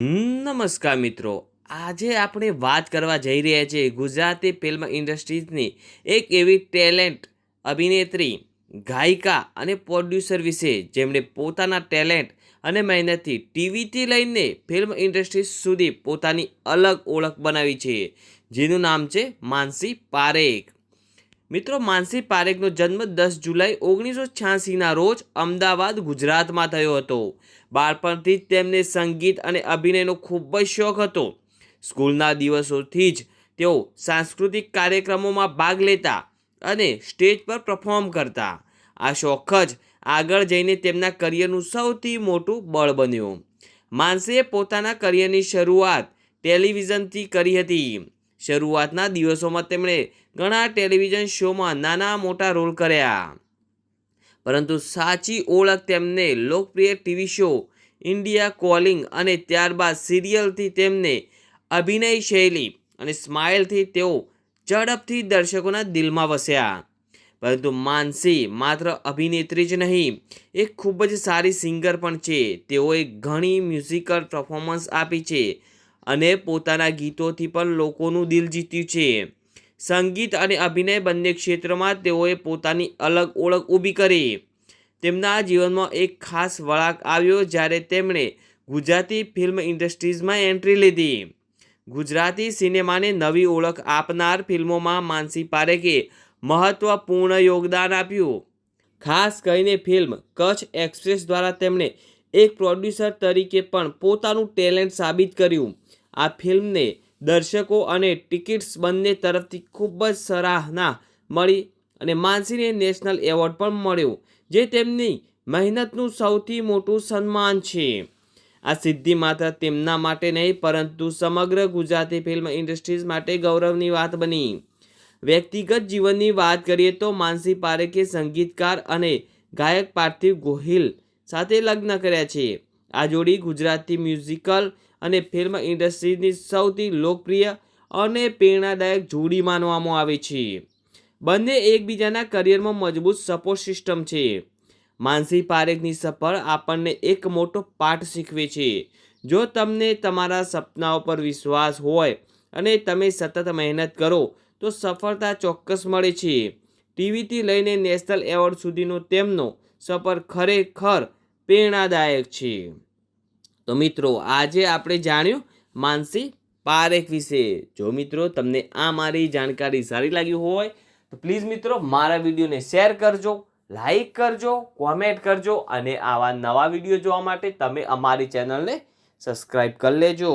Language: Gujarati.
નમસ્કાર મિત્રો, આજે આપણે વાત કરવા જઈ રહ્યા છીએ ગુજરાતી ફિલ્મ ઇન્ડસ્ટ્રીઝની એક એવી ટેલેન્ટ અભિનેત્રી, ગાયિકા અને પ્રોડ્યુસર વિશે જેમણે પોતાના ટેલેન્ટ અને મહેનતથી ટીવીથી લઈને ફિલ્મ ઇન્ડસ્ટ્રી સુધી પોતાની અલગ ઓળખ બનાવી છે, જેનું નામ છે માનસી પારેખ. મિત્રો, માનસી પારેખનો જન્મ 10 જુલાઈ 1986ના રોજ અમદાવાદ, ગુજરાતમાં થયો હતો. બાળપણથી જ તેમને સંગીત અને અભિનયનો ખૂબ જ શોખ હતો. સ્કૂલના દિવસોથી જ તેઓ સાંસ્કૃતિક કાર્યક્રમોમાં ભાગ લેતા અને સ્ટેજ પર પરફોર્મ કરતા. આ શોખ જ આગળ જઈને તેમના કરિયરનું સૌથી મોટું બળ બન્યો. માનસીએ પોતાના કરિયરની શરૂઆત ટેલિવિઝનથી કરી હતી. શરૂઆતના દિવસોમાં તેમણે ઘણા ટેલિવિઝન શોમાં નાના મોટા રોલ કર્યા, પરંતુ સાચી ઓળખ તેમને લોકપ્રિય ટીવી શો ઇન્ડિયા કોલિંગ અને ત્યારબાદ સિરિયલથી તેમને અભિનય શૈલી અને સ્માઇલથી તેઓ ઝડપથી દર્શકોના દિલમાં વસ્યા. પરંતુ માનસી માત્ર અભિનેત્રી જ નહીં, એક ખૂબ જ સારી સિંગર પણ છે. તેઓએ ઘણી મ્યુઝિકલ પરફોર્મન્સ આપી છે અને પોતાના ગીતોથી પણ લોકોનું દિલ જીત્યું છે. સંગીત અને અભિનય બંને ક્ષેત્રમાં તેઓએ પોતાની અલગ ઓળખ ઊભી કરી. તેમના જીવનમાં એક ખાસ વળાંક આવ્યો જ્યારે તેમણે ગુજરાતી ફિલ્મ ઇન્ડસ્ટ્રીઝમાં એન્ટ્રી લીધી. ગુજરાતી સિનેમાને નવી ઓળખ આપનાર ફિલ્મોમાં માનસી પારેખે મહત્વપૂર્ણ યોગદાન આપ્યું. ખાસ કરીને ફિલ્મ કચ્છ એક્સપ્રેસ દ્વારા તેમણે એક પ્રોડ્યુસર તરીકે પણ પોતાનું ટેલેન્ટ સાબિત કર્યું. આ ફિલ્મને દર્શકો અને ટિકિટ્સ બંને તરફથી ખૂબ જ સરાહના મળી અને માનસીને નેશનલ એવોર્ડ પણ મળ્યો, જે તેમની મહેનતનું સૌથી મોટું સન્માન છે. આ સિદ્ધિ માત્ર તેમના માટે નહીં, પરંતુ સમગ્ર ગુજરાતી ફિલ્મ ઇન્ડસ્ટ્રીઝ માટે ગૌરવની વાત બની. વ્યક્તિગત જીવનની વાત કરીએ તો માનસી પારેખે સંગીતકાર અને ગાયક પાર્થિવ ગોહિલ સાથે લગ્ન કર્યા છે. આ જોડી ગુજરાતી મ્યુઝિકલ અને ફિલ્મ ઇન્ડસ્ટ્રીની સૌથી લોકપ્રિય અને પ્રેરણાદાયક જોડી માનવામાં આવે છે. બંને એકબીજાના કરિયરમાં મજબૂત સપોર્ટ સિસ્ટમ છે. માનસી પારેખની સફળ આપણને એક મોટો પાઠ શીખવે છે. જો તમને તમારા સપનાઓ પર વિશ્વાસ હોય અને તમે સતત મહેનત કરો તો સફળતા ચોક્કસ મળે છે. ટીવીથી લઈને નેશનલ એવોર્ડ સુધીનો તેમનો સફર ખરેખર પ્રેરણાદાયક છે. તો મિત્રો, આજે આપણે જાણ્યું માનસી પારેખ વિશે. જો મિત્રો તમને આ મારી જાણકારી સારી લાગી હોય તો પ્લીઝ મિત્રો મારા વિડીયોને શેર કરજો, લાઈક કરજો, કોમેન્ટ કરજો અને આવા નવા વિડીયો જોવા માટે તમે અમારી ચેનલને સબસ્ક્રાઈબ કરી લેજો.